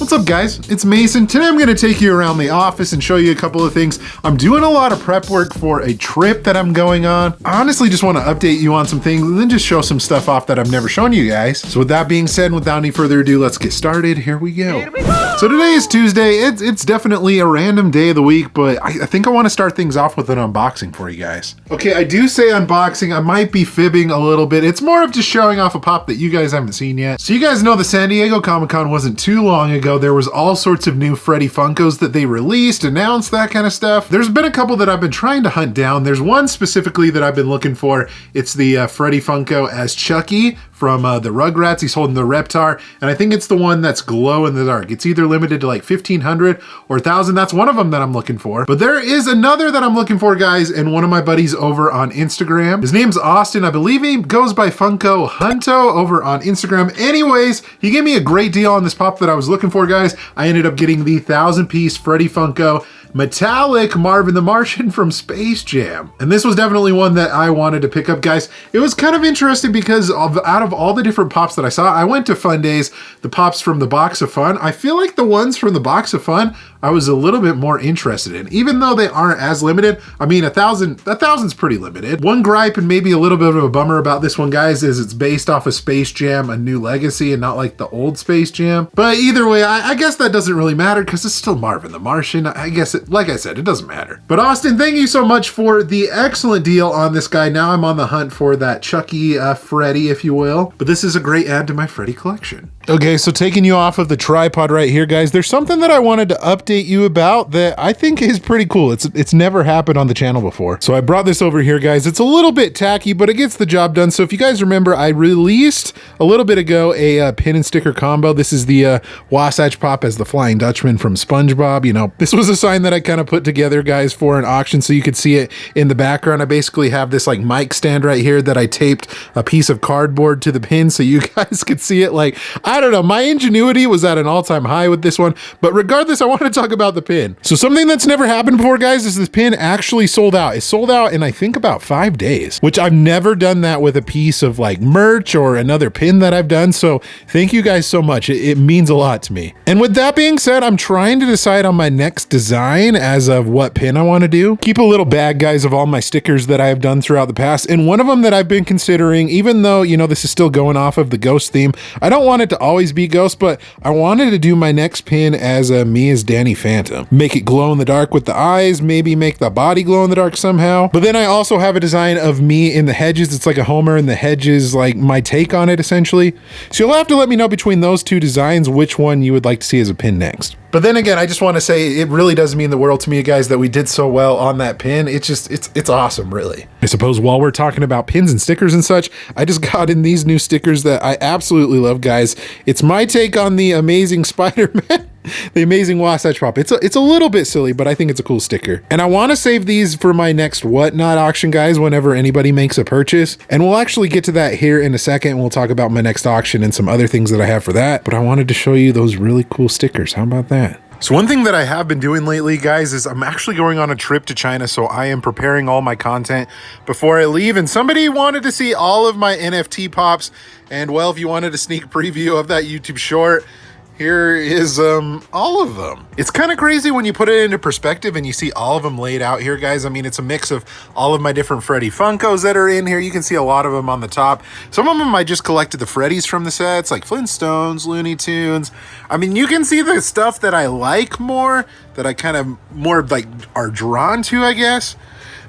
What's up guys, it's Mason. Today I'm gonna take you around the office and show you a couple of things. I'm doing a lot of prep work for a trip that I'm going on. I honestly just wanna update you on some things and then just show some stuff off that I've never shown you guys. So with that being said, without any further ado, let's get started. Here we go. So today is Tuesday. It's definitely a random day of the week, but I think I wanna start things off with an unboxing for you guys. Okay, I do say unboxing. I might be fibbing a little bit. It's more of just showing off a pop that you guys haven't seen yet. So you guys know the San Diego Comic-Con wasn't too long ago. There was all sorts of new Freddy Funkos that they released, announced, that kind of stuff. There's been a couple that I've been trying to hunt down. There's one specifically that I've been looking for. It's the Freddy Funko as Chucky from the Rugrats. He's holding the Reptar, and I think it's the one that's glow in the dark. It's either limited to like 1,500 or 1,000. That's one of them that I'm looking for. But there is another that I'm looking for, guys, and one of my buddies over on Instagram. His name's Austin. I believe he goes by Funko Hunto over on Instagram. Anyways, he gave me a great deal on this pop that I was looking for, guys. I ended up getting the 1,000-piece Freddy Funko metallic Marvin the Martian from Space Jam. And this was definitely one that I wanted to pick up, guys. It was kind of interesting because out of all the different pops that I saw, I went to Fun Days, the pops from the Box of Fun. I feel like the ones from the Box of Fun, I was a little bit more interested in, even though they aren't as limited. I mean, 1,000's pretty limited. One gripe and maybe a little bit of a bummer about this one, guys, is it's based off of Space Jam, A New Legacy, and not like the old Space Jam. But either way, I guess that doesn't really matter because it's still Marvin the Martian. I guess, like I said, it doesn't matter. But Austin, thank you so much for the excellent deal on this guy. Now I'm on the hunt for that Chucky Freddy, if you will. But this is a great add to my Freddy collection. Okay, so taking you off of the tripod right here, guys, there's something that I wanted to update you about that I think is pretty cool. It's never happened on the channel before. So I brought this over here, guys. It's a little bit tacky, but it gets the job done. So if you guys remember, I released a little bit ago a pin and sticker combo. This is the Wasatch Pop as the Flying Dutchman from SpongeBob. You know, this was a sign that I kind of put together, guys, for an auction so you could see it in the background. I basically have this like mic stand right here that I taped a piece of cardboard to the pin so you guys could see it. Like, I don't know, my ingenuity was at an all-time high with this one, but regardless, I want to talk about the pin. So something that's never happened before, guys, is this pin actually sold out. It sold out in I think about 5 days, which I've never done that with a piece of like merch or another pin that I've done. So thank you guys so much. It means a lot to me. And with that being said, I'm trying to decide on my next design as of what pin I want to do. Keep a little bag, guys, of all my stickers that I have done throughout the past. And one of them that I've been considering, even though, you know, this is still going off of the ghost theme, I don't want it to always be ghost, but I wanted to do my next pin as me as Danny Phantom. Make it glow in the dark with the eyes, maybe make the body glow in the dark somehow. But then I also have a design of me in the hedges. It's like a Homer in the hedges, like my take on it essentially. So you'll have to let me know between those two designs which one you would like to see as a pin next. But then again, I just want to say it really does mean the world to me, guys, that we did so well on that pin. It's awesome, really. I suppose while we're talking about pins and stickers and such, I just got in these new stickers that I absolutely love, guys. It's my take on the Amazing Spider-Man. The Amazing Wasatch Pop. It's a little bit silly, but I think it's a cool sticker. And I want to save these for my next Whatnot auction, guys, whenever anybody makes a purchase. And we'll actually get to that here in a second. We'll talk about my next auction and some other things that I have for that. But I wanted to show you those really cool stickers. How about that? So one thing that I have been doing lately, guys, is I'm actually going on a trip to China, so I am preparing all my content before I leave. And somebody wanted to see all of my NFT pops. And well, if you wanted a sneak preview of that YouTube short, here is all of them. It's kind of crazy when you put it into perspective and you see all of them laid out here, guys. I mean, it's a mix of all of my different Freddy Funkos that are in here. You can see a lot of them on the top. Some of them I just collected the Freddys from the sets, like Flintstones, Looney Tunes. I mean, you can see the stuff that I like more, that I kind of more like are drawn to, I guess.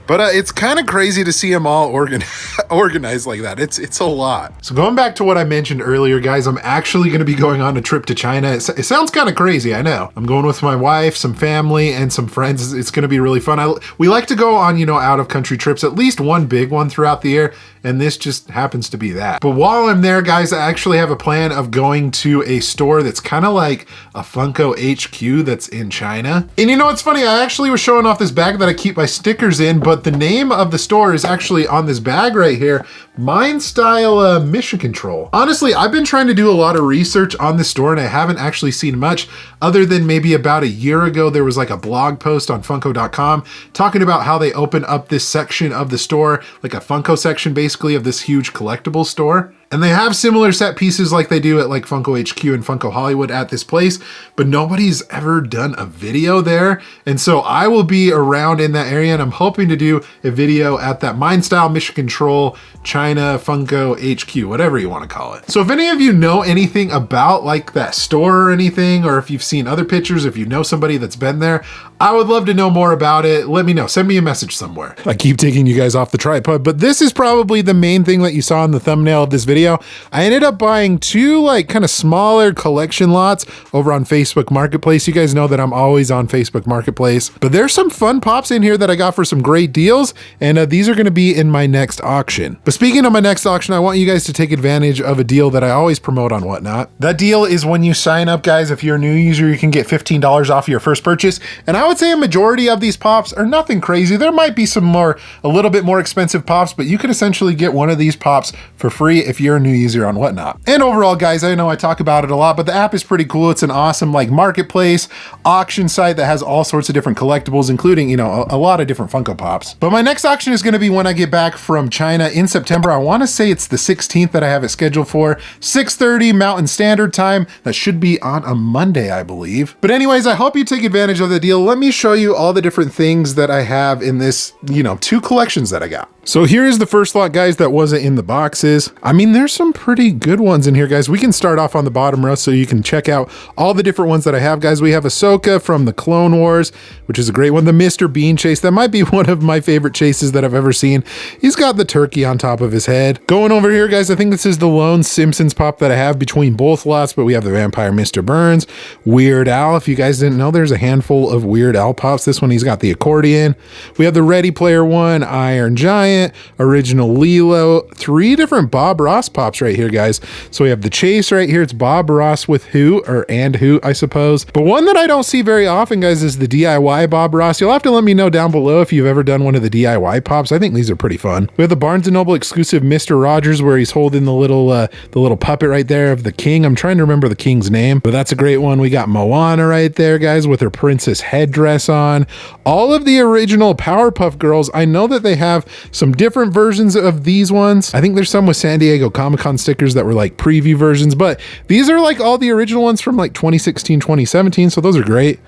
But it's kind of crazy to see them all organized like that. It's a lot. So going back to what I mentioned earlier, guys, I'm actually going to be going on a trip to China. It sounds kind of crazy, I know. I'm going with my wife, some family, and some friends. It's going to be really fun. We like to go on, you know, out of country trips, at least one big one throughout the year. And this just happens to be that. But while I'm there, guys, I actually have a plan of going to a store that's kind of like a Funko HQ that's in China. And you know, it's funny, I actually was showing off this bag that I keep my stickers in, but the name of the store is actually on this bag right here, Mind Style Mission Control. Honestly, I've been trying to do a lot of research on this store and I haven't actually seen much other than maybe about a year ago, there was like a blog post on Funko.com talking about how they open up this section of the store, like a Funko section basically of this huge collectible store. And they have similar set pieces like they do at like Funko HQ and Funko Hollywood at this place, but nobody's ever done a video there. And so I will be around in that area, and I'm hoping to do a video at that Mind Style, Mission Control, China, Funko HQ, whatever you want to call it. So if any of you know anything about like that store or anything, or if you've seen other pictures, if you know somebody that's been there, I would love to know more about it. Let me know. Send me a message somewhere. I keep taking you guys off the tripod, but this is probably the main thing that you saw in the thumbnail of this video. I ended up buying two like kind of smaller collection lots over on Facebook Marketplace. You guys know that I'm always on Facebook Marketplace, but there's some fun pops in here that I got for some great deals, and these are going to be in my next auction. But speaking of my next auction, I want you guys to take advantage of a deal that I always promote on Whatnot. That deal is when you sign up, guys. If you're a new user, you can get $15 off your first purchase, and I would say a majority of these pops are nothing crazy. There might be some a little bit more expensive pops, but you could essentially get one of these pops for free if you're a new user on Whatnot. And overall, guys, I know I talk about it a lot, but the app is pretty cool. It's an awesome like marketplace auction site that has all sorts of different collectibles, including, you know, a lot of different Funko Pops. But my next auction is going to be when I get back from China in September. I want to say it's the 16th that I have it scheduled for, 6:30 Mountain Standard Time. That should be on a Monday, I believe. But anyways, I hope you take advantage of the deal. Let me show you all the different things that I have in this, you know, two collections that I got. So here is the first lot, guys, that wasn't in the boxes. I mean, there's some pretty good ones in here, guys. We can start off on the bottom row so you can check out all the different ones that I have, guys. We have Ahsoka from the Clone Wars, which is a great one. The Mr. Bean chase, that might be one of my favorite chases that I've ever seen. He's got the turkey on top of his head. Going over here, guys, I think this is the lone Simpsons pop that I have between both lots, but we have the Vampire Mr. Burns, Weird Al. If you guys didn't know, there's a handful of Weird Al pops. This one, he's got the accordion. We have the Ready Player One, Iron Giant, original Lilo, three different Bob Ross pops right here, guys. So we have the chase right here. It's Bob Ross with who, or and who, I suppose. But one that I don't see very often, guys, is the DIY Bob Ross. You'll have to let me know down below if you've ever done one of the DIY pops. I think these are pretty fun. We have the Barnes & Noble exclusive Mr. Rogers, where he's holding the little puppet right there of the king. I'm trying to remember the king's name, but that's a great one. We got Moana right there, guys, with her princess headdress on. All of the original Powerpuff Girls. I know that they have some different versions of these ones. I think there's some with San Diego Comic-Con stickers that were like preview versions, but these are like all the original ones from like 2016, 2017, so those are great.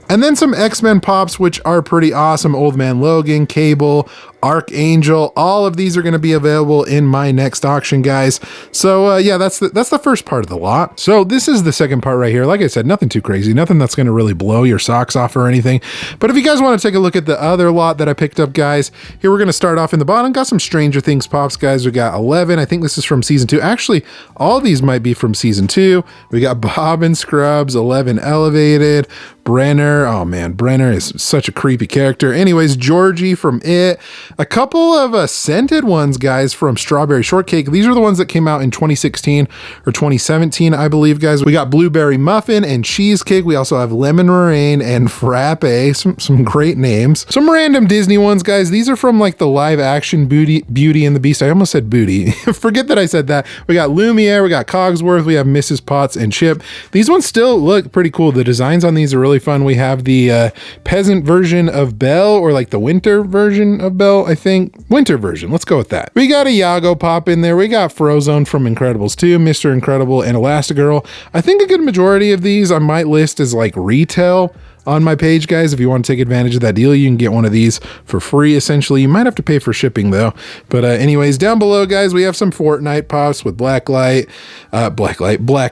And then some X-Men pops, which are pretty awesome. Old Man Logan, Cable, Archangel, all of these are going to be available in my next auction, guys. So yeah, that's the first part of the lot. So this is the second part right here. Like I said, nothing too crazy, nothing that's going to really blow your socks off or anything. But if you guys want to take a look at the other lot that I picked up, guys, here we're going to start off in the bottom. Got some Stranger Things pops, guys. We got 11. I think this is from season 2. Actually, all these might be from season 2. We got Bob and Scrubs, 11 Elevated, Brenner. Oh man, Brenner is such a creepy character. Anyways, Georgie from It. A couple of scented ones, guys, from Strawberry Shortcake. These are the ones that came out in 2016 or 2017, I believe, guys. We got Blueberry Muffin and Cheesecake. We also have Lemon Meringue and Frappe. Some great names. Some random Disney ones, guys. These are from like the live action Beauty and the Beast. I almost said booty. Forget that I said that. We got Lumiere. We got Cogsworth. We have Mrs. Potts and Chip. These ones still look pretty cool. The designs on these are really fun. We have the peasant version of Belle, or like the winter version of Belle, I think. Winter version. Let's go with that. We got a Yago pop in there. We got Frozone from Incredibles 2, Mr. Incredible, and Elastigirl. I think a good majority of these I might list as like retail on my page, guys. If you want to take advantage of that deal, you can get one of these for free, essentially. You might have to pay for shipping though. But anyways, down below, guys, we have some Fortnite pops with Black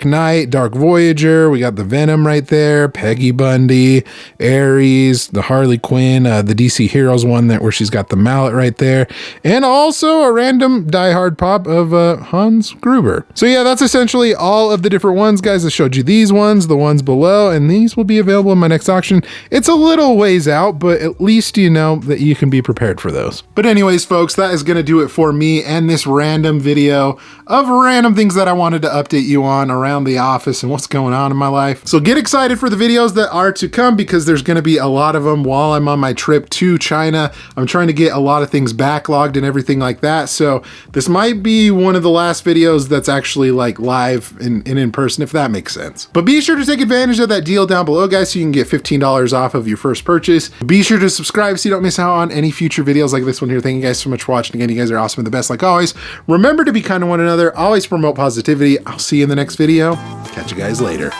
Knight, Dark Voyager. We got the Venom right there, Peggy Bundy, Ares, the Harley Quinn, the DC Heroes one where she's got the mallet right there, and also a random Die Hard pop of Hans Gruber. So yeah, that's essentially all of the different ones, guys. I showed you these ones, the ones below, and these will be available in my next auction. It's a little ways out, but at least you know that you can be prepared for those. But anyways, folks, that is going to do it for me and this random video of random things that I wanted to update you on around the office and what's going on in my life. So get excited for the videos that are to come, because there's going to be a lot of them while I'm on my trip to China. I'm trying to get a lot of things backlogged and everything like that. So this might be one of the last videos that's actually like live and in person, if that makes sense. But be sure to take advantage of that deal down below, guys, so you can get $15 $15 off of your first purchase. Be sure to subscribe so you don't miss out on any future videos like this one here. Thank you guys so much for watching. Again, you guys are awesome and the best like always. Remember to be kind to one another. Always promote positivity. I'll see you in the next video. Catch you guys later.